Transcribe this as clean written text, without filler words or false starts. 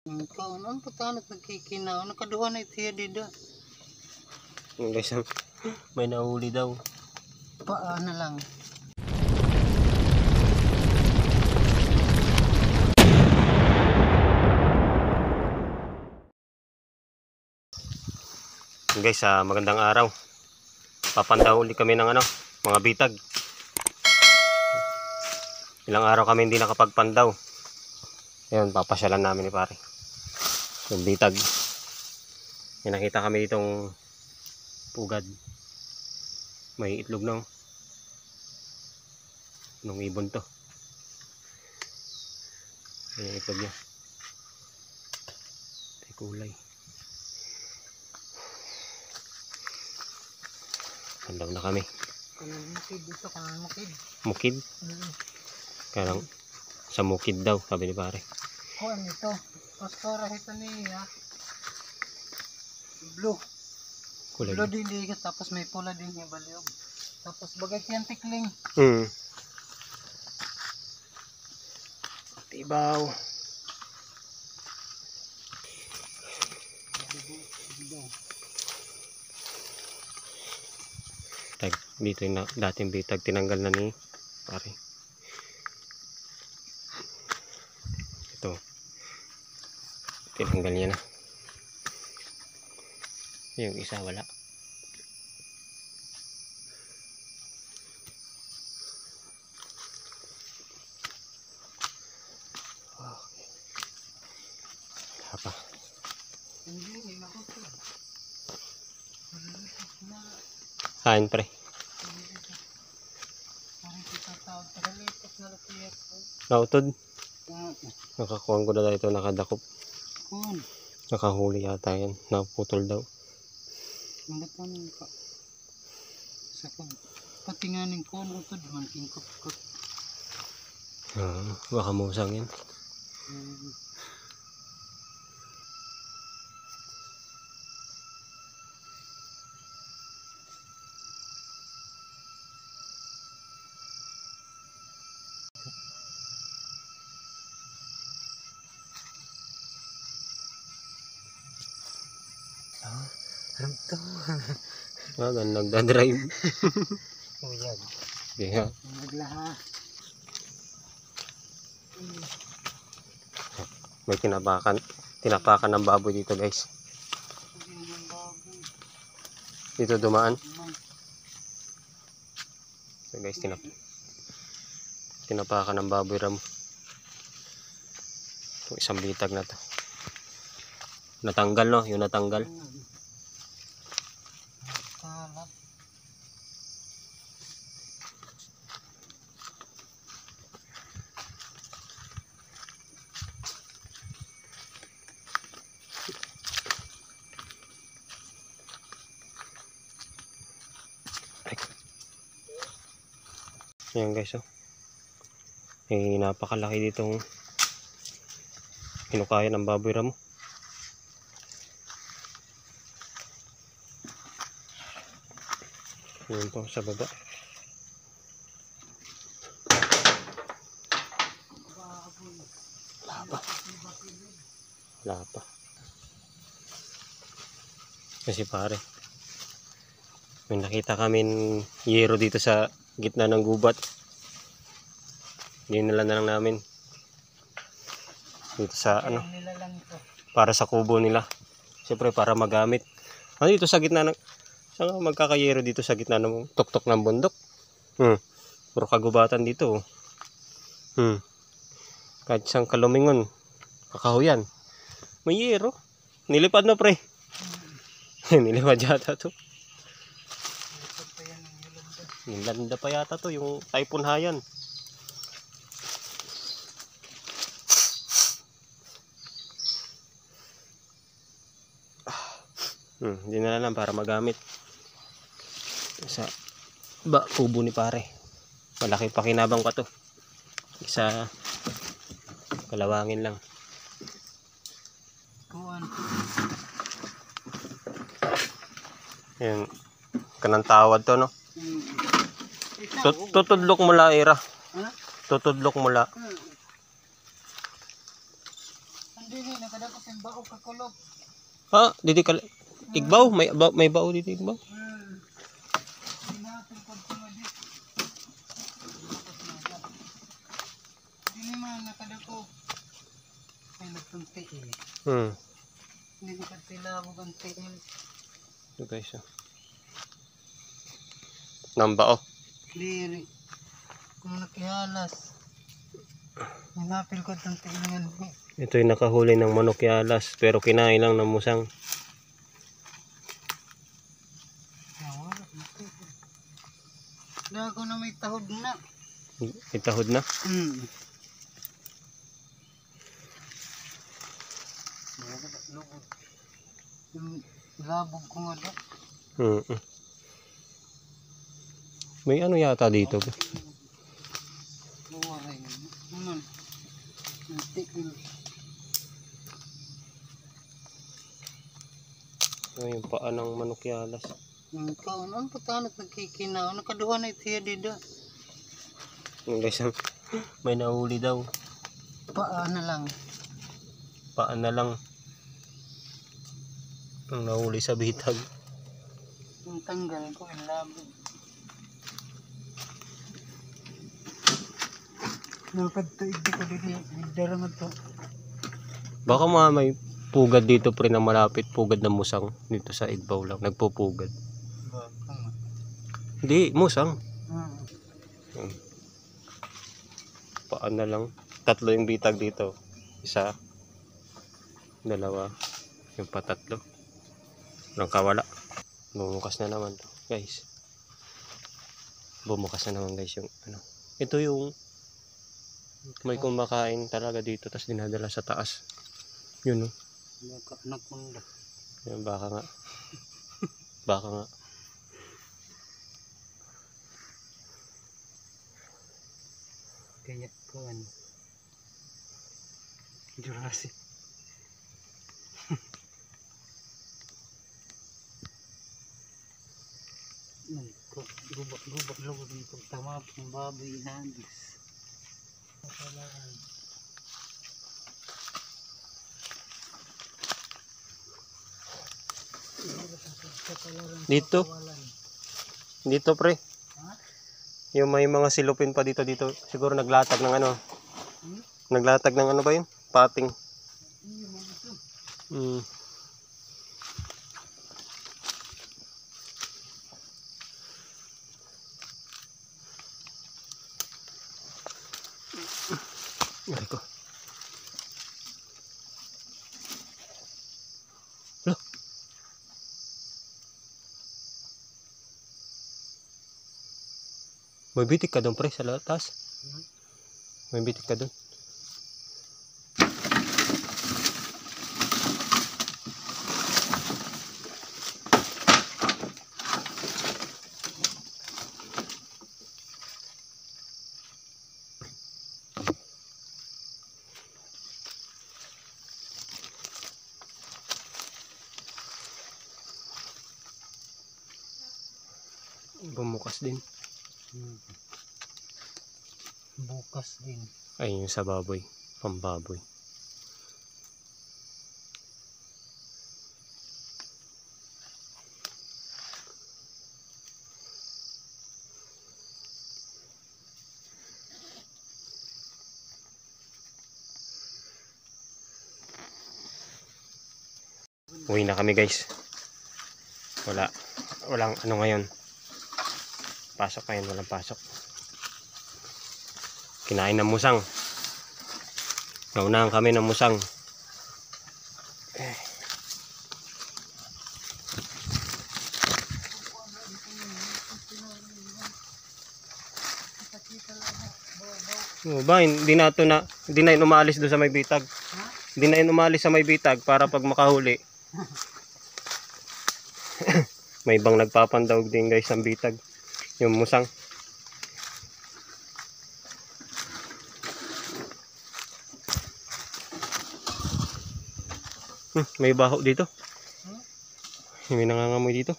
Ikaw, ano patanot nagkikinaw? Nakaduha na itiya dida. Yung guys, may nahuli daw. Paano lang? Yung guys, magandang araw. Papandaw ulit kami ng mga bitag. Ilang araw kami hindi nakapagpandaw. Ayun, papasyalan namin ni pare yung bitag. May nakita kami ditong pugad. May itlog na. Nung ibon to. Ayan yung itlog niya. May kulay. Pandaw na kami. Kanan mukid dito, kanan mukid. Mukid? Karang sa mukid daw, sabi ni pare. Kuan ito. Pastora ito niya. Blue. Kulay. Blue din ligat, tapos may pula din yung baliog. Tapos bagay kiyang tikling. Tibaw. Dito yung dating bitag tinanggal na ni pare. Ito. Tinanggal niya na. Yung isa wala. Okay. Wala pa. Kain pre. Nautod. Nakakuha ko na tayo ito, nakadakop. Nakahuli yata yan. Naputol daw. Ang batan ka. Sa patinganin ko, utod man kingkot-kot. Baka musang yan. Ano to? Nagdadrive. Uyag. Yeah. Naglaha. May tinapakan ng baboy dito guys. Dito dumaan. So guys, tinapakan ng baboy ram. Itong isang bitag na to. Natanggal no, yung natanggal. Ayan guys, oh. Napakalaki ditong hinukaya ng baboy ramo. Yun po sa baba. Wala pa. Kasi pare, may nakita kami yero dito sa gitna ng gubat. Dinala na lang namin dito sa para sa kubo nila. Siyempre para magamit. Dito sa gitna ng magkakayero dito sa gitna ng tuktok ng bundok. Puro kagubatan dito. Kahit isang kalumingon, kakahuyan. May yero. Nilipad na pre. Nilipad yata to. Nilanda pa yata to, yung Typhoon Haiyan. Hindi na lang para magamit sa kubo ni pare. Malaki pakinabang pa to. Isa kalawangin lang. Yan. Kanang tawad to no. Tutudlok mula ira. Tutudlok mula. Hindi nakadako Kasi bao kakulog. Ha? Dito ka... Igbaw? May bao dito, igbaw? Hinapin ko ito nga di. Hindi man nakadako. Ay nagtunti eh. Hindi ko katilabog ang tiil. Ito guys. Nambao. Diri. Kung nakihalas. Hinapin ko itong tiil nga di. Ito yung nakahuli ng manok yalas. Pero kinain lang ng musang. Dago na may tahod na. May tahod na. Yung labog ko nga da. May ano yata dito. Mawaray nga. Naman. Natikil. Ito yung paa ng manok yalas. Yung kaon, ang patanat nagkikinaw. Nakaduha na itiya dida. Yung guys, may nahuli daw. Paa na lang. Paa na lang. Ang nahuli sa bitag. Yung tanggal ko, yung labog. Nakadtuig di ko dito. Bigdara nga to. Baka may pugad dito pre na malapit. Pugad ng musang. Dito sa Igbaw lang. Nagpupugad. Baka nga. Hindi, musang. Paa na lang. 3 yung bitag dito. 1, 2, yung patatlo. Walang kawala. Bumukas na naman to, guys. Bumukas na naman guys yung ano. Ito yung may kumakain talaga dito tapos dinadala sa taas. Yun oh. Baka anaconda. Yan, baka nga. Baka nga. Kaya ko ano. Jurassic. Gubak lugod ng pagtama ng baboy inagis. Dito pre. Yung may mga silupin pa dito. Siguro naglatag ng ano. Naglatag ng ano ba yun? Pating. Ay ko. Loh. May bitik ka doon pre sa latas. May bitik ka doon. Bumukas din. Bukas din. Ay, yung sa baboy. Pambaboy. Uwi na kami guys. Walang ano ngayon. Pasok ngayon, walang pasok. Kinain ng musang. Naunahan kami ng musang. Oh, ba, hindi na yun umalis doon sa may bitag. Hindi na yun umalis sa may bitag para pag makahuli. May ibang nagpapandawag din guys ang bitag. Yung musang. May baho dito. May nangangamoy dito.